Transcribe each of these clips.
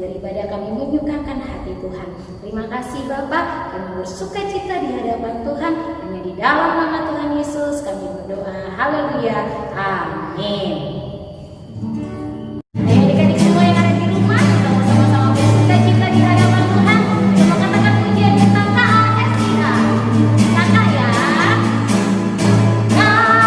beribadah kami menyukakan hati Tuhan. Terima kasih Bapak, kami bersuka cita di hadapan Tuhan. Hanya di dalam nama Tuhan Yesus kami berdoa. Haleluya. Amin. Adik-adik semua yang ada di rumah, kita mau sama-sama bersuka cita di hadapan Tuhan. Kita katakan pujian kita KASIH. Kakak ya. KASIH.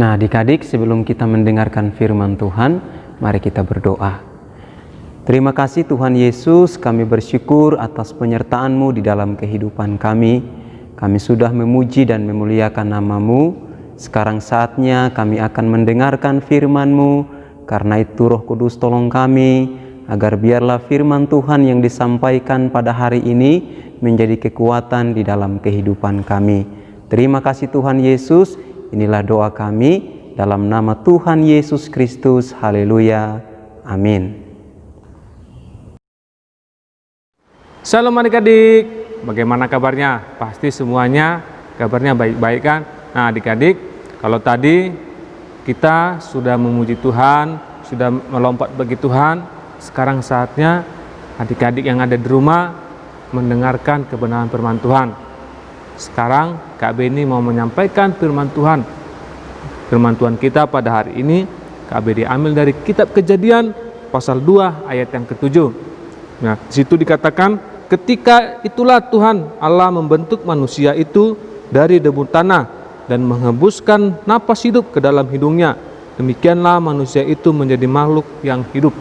Nah, adik-adik, sebelum kita mendengarkan firman Tuhan, mari kita berdoa. Terima kasih Tuhan Yesus, kami bersyukur atas penyertaan-Mu di dalam kehidupan kami. Kami sudah memuji dan memuliakan nama-Mu. Sekarang saatnya kami akan mendengarkan firman-Mu. Karena itu Roh Kudus tolong kami, agar biarlah firman Tuhan yang disampaikan pada hari ini menjadi kekuatan di dalam kehidupan kami. Terima kasih Tuhan Yesus. Inilah doa kami dalam nama Tuhan Yesus Kristus. Haleluya. Amin. Shalom adik-adik, bagaimana kabarnya? Pasti semuanya kabarnya baik-baik kan? Nah adik-adik, kalau tadi kita sudah memuji Tuhan, sudah melompat bagi Tuhan, sekarang saatnya adik-adik yang ada di rumah mendengarkan kebenaran firman Tuhan. Sekarang Kak Beni mau menyampaikan firman Tuhan. Firman Tuhan kita pada hari ini Kak Beni ambil dari kitab Kejadian pasal 2 ayat yang ke-7. Nah, di situ dikatakan, ketika itulah Tuhan Allah membentuk manusia itu dari debu tanah dan menghembuskan napas hidup ke dalam hidungnya. Demikianlah manusia itu menjadi makhluk yang hidup.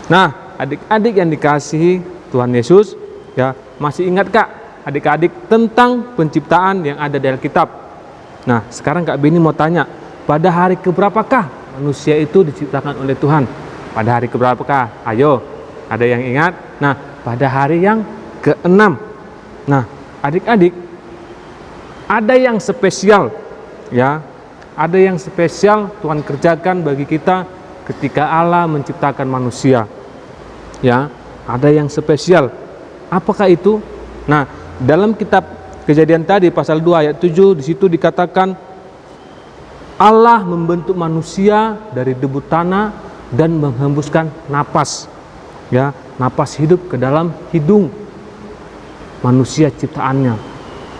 Nah, adik-adik yang dikasihi Tuhan Yesus, ya, masih ingat Kak, adik-adik tentang penciptaan yang ada di Alkitab. Nah, sekarang Kak Beni mau tanya, pada hari keberapakah manusia itu diciptakan oleh Tuhan? Pada hari keberapakah? Ayo, ada yang ingat? Nah, pada hari yang ke-6. Nah, adik-adik, ada yang spesial, ya. Ada yang spesial Tuhan kerjakan bagi kita ketika Allah menciptakan manusia. Ya, ada yang spesial. Apakah itu? Nah, dalam kitab Kejadian tadi pasal 2 ayat 7 di situ dikatakan Allah membentuk manusia dari debu tanah dan menghembuskan napas, ya, napas hidup ke dalam hidung manusia ciptaannya.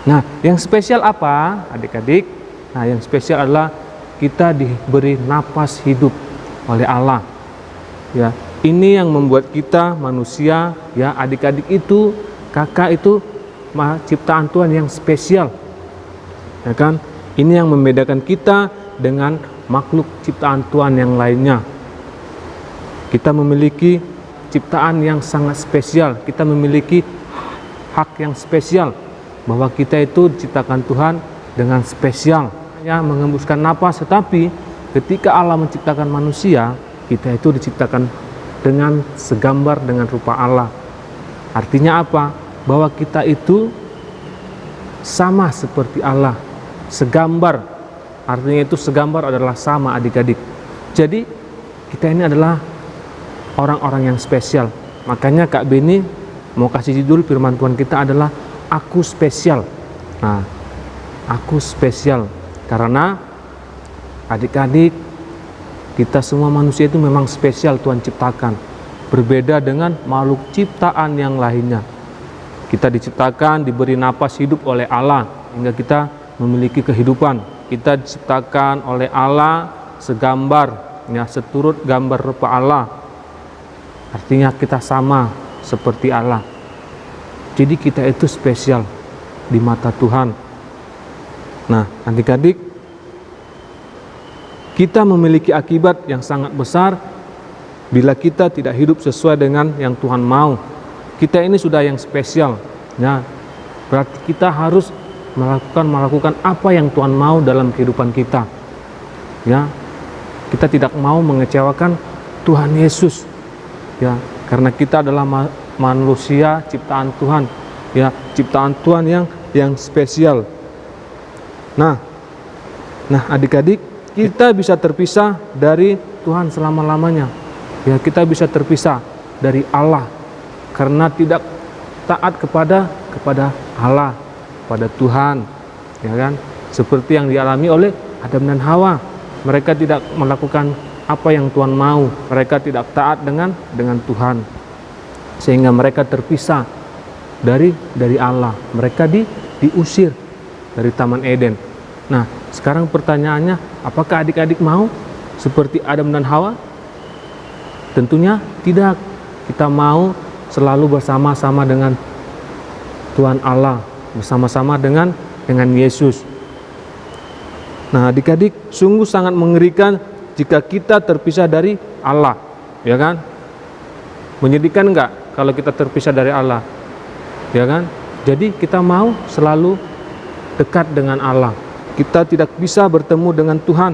Nah, yang spesial apa, adik-adik? Nah, yang spesial adalah kita diberi napas hidup oleh Allah. Ya, ini yang membuat kita manusia, ya, adik-adik itu, kakak itu ciptaan Tuhan yang spesial, ya kan? Ini yang membedakan kita dengan makhluk ciptaan Tuhan yang lainnya. Kita memiliki ciptaan yang sangat spesial. Kita memiliki hak yang spesial, bahwa kita itu diciptakan Tuhan dengan spesial, ya, menghembuskan napas. Tetapi ketika Allah menciptakan manusia, kita itu diciptakan dengan segambar dengan rupa Allah. Artinya apa? Bahwa kita itu sama seperti Allah, segambar. Artinya itu segambar adalah sama, adik-adik. Jadi kita ini adalah orang-orang yang spesial. Makanya Kak Beni mau kasih judul firman Tuhan kita adalah Aku Spesial. Nah, aku spesial karena adik-adik, kita semua manusia itu memang spesial Tuhan ciptakan, berbeda dengan makhluk ciptaan yang lainnya. Kita diciptakan, diberi napas hidup oleh Allah hingga kita memiliki kehidupan. Kita diciptakan oleh Allah segambar, ya, seturut gambar rupa Allah. Artinya kita sama seperti Allah. Jadi kita itu spesial di mata Tuhan. Nah, adik-adik, kita memiliki akibat yang sangat besar bila kita tidak hidup sesuai dengan yang Tuhan mau. Kita ini sudah yang spesial, ya. Berarti kita harus melakukan apa yang Tuhan mau dalam kehidupan kita, ya. Kita tidak mau mengecewakan Tuhan Yesus, ya, karena kita adalah manusia ciptaan Tuhan, ya, ciptaan Tuhan yang spesial. Nah, adik-adik, kita bisa terpisah dari Tuhan selama-lamanya, ya. Kita bisa terpisah dari Allah karena tidak taat kepada Allah, pada Tuhan, ya kan? Seperti yang dialami oleh Adam dan Hawa. Mereka tidak melakukan apa yang Tuhan mau. Mereka tidak taat dengan Tuhan, sehingga mereka terpisah dari Allah. Mereka diusir dari Taman Eden. Nah, sekarang pertanyaannya, apakah adik-adik mau seperti Adam dan Hawa? Tentunya tidak. Kita mau selalu bersama-sama dengan Tuhan Allah, bersama-sama dengan Yesus. Nah, adik-adik, sungguh sangat mengerikan jika kita terpisah dari Allah, ya kan? Menyedihkan enggak kalau kita terpisah dari Allah, ya kan? Jadi kita mau selalu dekat dengan Allah. Kita tidak bisa bertemu dengan Tuhan.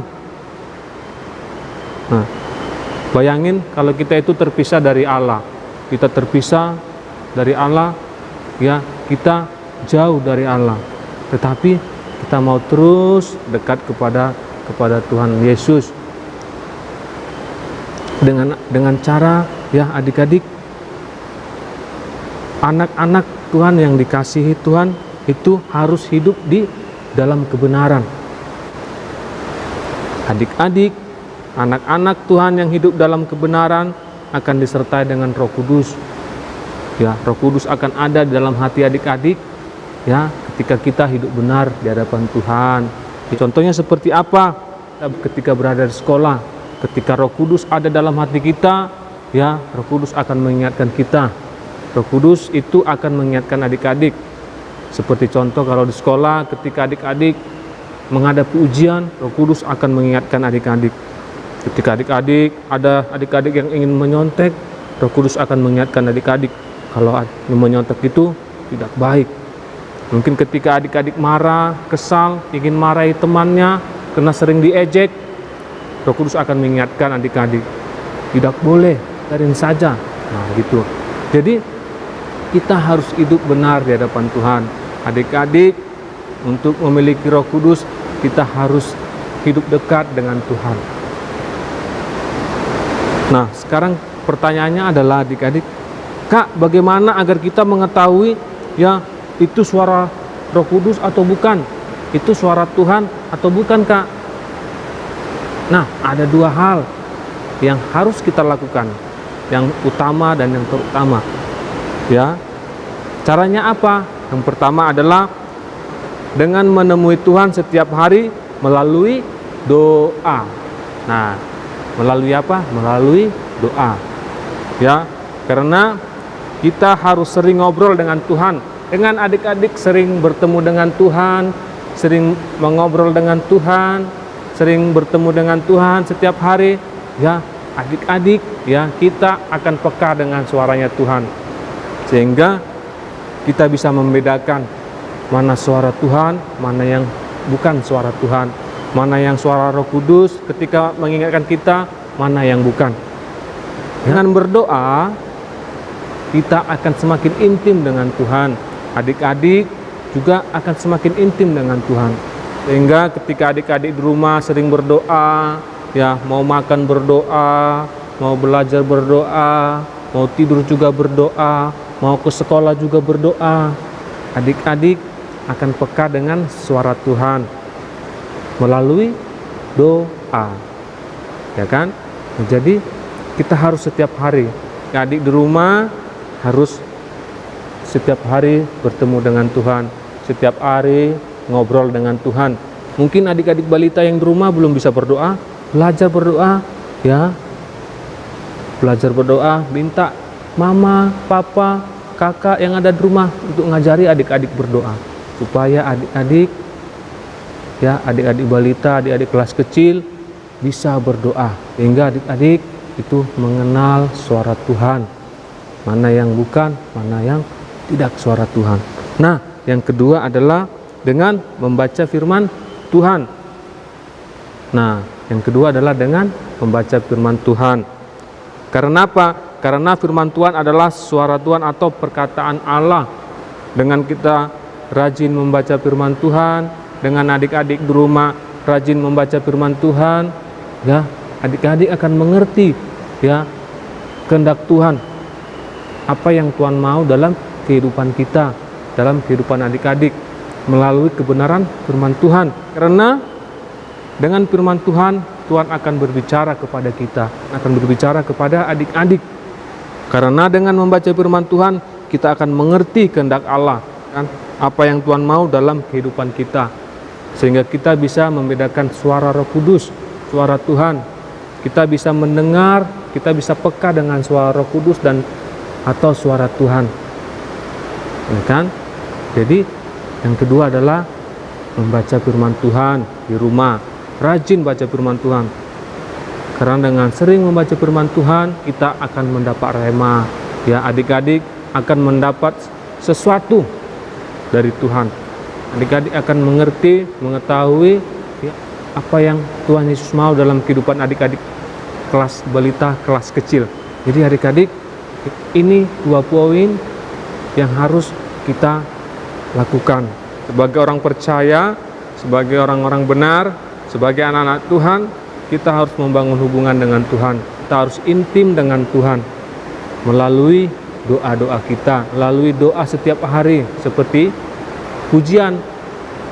Nah, bayangin kalau kita itu terpisah dari Allah. Kita terpisah dari Allah, ya, kita jauh dari Allah. Tetapi kita mau terus dekat kepada Tuhan Yesus. Dengan cara, ya adik-adik, anak-anak Tuhan yang dikasihi Tuhan itu harus hidup di dalam kebenaran. Adik-adik, anak-anak Tuhan yang hidup dalam kebenaran akan disertai dengan Roh Kudus. Ya, Roh Kudus akan ada di dalam hati adik-adik, ya, ketika kita hidup benar di hadapan Tuhan. Contohnya seperti apa? Ketika berada di sekolah, ketika Roh Kudus ada dalam hati kita, ya, Roh Kudus akan mengingatkan kita. Roh Kudus itu akan mengingatkan adik-adik. Seperti contoh kalau di sekolah, ketika adik-adik menghadapi ujian, Roh Kudus akan mengingatkan adik-adik. Ketika ada adik-adik yang ingin menyontek, Roh Kudus akan mengingatkan adik-adik kalau menyontek itu tidak baik. Mungkin ketika adik-adik marah, kesal, ingin marahi temannya karena sering diejek, Roh Kudus akan mengingatkan adik-adik, tidak boleh, biarin saja. Nah, gitu. Jadi kita harus hidup benar di hadapan Tuhan. Adik-adik, untuk memiliki Roh Kudus, kita harus hidup dekat dengan Tuhan. Nah, sekarang pertanyaannya adalah adik-adik, Kak, bagaimana agar kita mengetahui, ya, itu suara Roh Kudus atau bukan? Itu suara Tuhan atau bukan, Kak? Nah, ada dua hal yang harus kita lakukan, yang utama dan yang terutama. Ya, caranya apa? Yang pertama adalah dengan menemui Tuhan setiap hari melalui doa. Nah, melalui apa? Melalui doa. Ya, karena kita harus sering ngobrol dengan Tuhan. Dengan adik-adik sering bertemu dengan Tuhan, sering mengobrol dengan Tuhan, sering bertemu dengan Tuhan setiap hari, ya, adik-adik, ya, kita akan peka dengan suaranya Tuhan. Sehingga kita bisa membedakan mana suara Tuhan, mana yang bukan suara Tuhan, mana yang suara Roh Kudus ketika mengingatkan kita, mana yang bukan. Dengan berdoa, kita akan semakin intim dengan Tuhan. Adik-adik juga akan semakin intim dengan Tuhan. Sehingga ketika adik-adik di rumah sering berdoa, ya, mau makan berdoa, mau belajar berdoa, mau tidur juga berdoa, mau ke sekolah juga berdoa, adik-adik akan peka dengan suara Tuhan melalui doa, ya kan? Jadi kita harus setiap hari, adik di rumah harus setiap hari bertemu dengan Tuhan, setiap hari ngobrol dengan Tuhan. Mungkin adik-adik balita yang di rumah belum bisa berdoa, belajar berdoa, ya, belajar berdoa, minta mama, papa, kakak yang ada di rumah untuk ngajari adik-adik berdoa, supaya adik-adik, ya, adik-adik balita, adik-adik kelas kecil bisa berdoa, sehingga adik-adik itu mengenal suara Tuhan, mana yang bukan, mana yang tidak suara Tuhan. Nah, yang kedua adalah dengan membaca firman Tuhan. Nah, yang kedua adalah dengan membaca firman Tuhan. Karena apa? Karena firman Tuhan adalah suara Tuhan atau perkataan Allah. Dengan kita rajin membaca firman Tuhan, dengan adik-adik di rumah rajin membaca firman Tuhan, ya, adik-adik akan mengerti, ya, kehendak Tuhan. Apa yang Tuhan mau dalam kehidupan kita, dalam kehidupan adik-adik, melalui kebenaran firman Tuhan. Karena dengan firman Tuhan, Tuhan akan berbicara kepada kita, akan berbicara kepada adik-adik. Karena dengan membaca firman Tuhan, kita akan mengerti kehendak Allah, kan? Apa yang Tuhan mau dalam kehidupan kita, sehingga kita bisa membedakan suara Roh Kudus, suara Tuhan. Kita bisa mendengar, kita bisa peka dengan suara Roh Kudus dan atau suara Tuhan, ya kan? Jadi yang kedua adalah membaca firman Tuhan di rumah. rajin baca firman Tuhan. Karena dengan sering membaca firman Tuhan, kita akan mendapat rema. Ya, adik-adik akan mendapat sesuatu dari Tuhan. Adik-adik akan mengerti, mengetahui ya, apa yang Tuhan Yesus mau dalam kehidupan adik-adik kelas balita, kelas kecil. Jadi adik-adik, ini 2 poin yang harus kita lakukan. Sebagai orang percaya, sebagai orang-orang benar, sebagai anak-anak Tuhan, kita harus membangun hubungan dengan Tuhan. Kita harus intim dengan Tuhan melalui doa-doa kita, melalui doa setiap hari seperti pujian.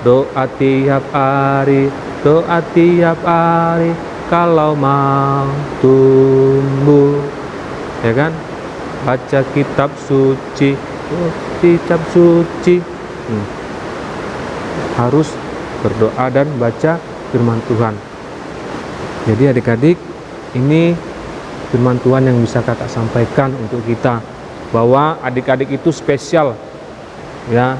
Doa tiap hari, kalau mau tumbuh. Ya kan? Baca kitab suci, harus berdoa dan baca firman Tuhan. Jadi adik-adik, ini firman Tuhan yang bisa kakak sampaikan untuk kita, bahwa adik-adik itu spesial. Ya,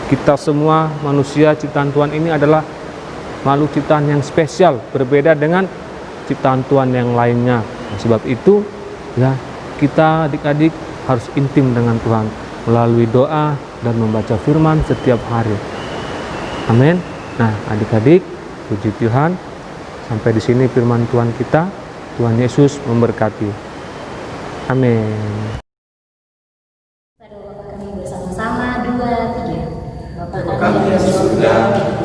kita semua manusia ciptaan Tuhan ini adalah makhluk ciptaan yang spesial, berbeda dengan ciptaan Tuhan yang lainnya. Sebab itu, ya, kita adik-adik harus intim dengan Tuhan melalui doa dan membaca firman setiap hari. Amin. Nah, adik-adik, puji Tuhan. Sampai di sini firman Tuhan kita. Tuhan Yesus memberkati. Amin. Pada Bapa kami bersama-sama, 2, 3. Bapa Kami yang di surga,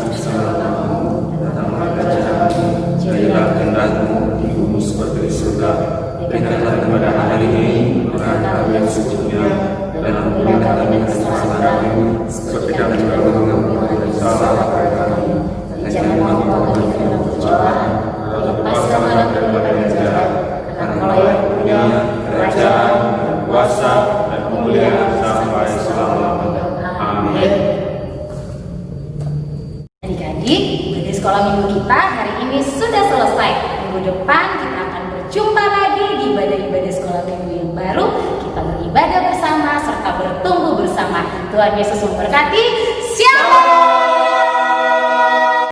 bersama namamu, datanglah kerajaan-mu, jadilah kehendak-mu di bumi seperti di surga. Berikanlah kepada hari ini makanan kami yang secukupnya, dan ampunilah kami kesalahan kami, seperti kami juga mengampuni yang salah kepada kami. Dan jangan membawa kami ke dalam pencobaan, lepaskanlah kami daripada yang jahat, karena Engkau yang punya kerajaan, kuasa, dan kemuliaan sampai selama-lamanya. Amin. Adik-adik, ibadah sekolah minggu kita hari ini sudah selesai. Minggu depan kita akan berjumpa lagi di ibadah-ibadah sekolah minggu yang baru. Kita beribadah bersama serta bertumbuh bersama. Tuhan Yesus memberkati. Shalom.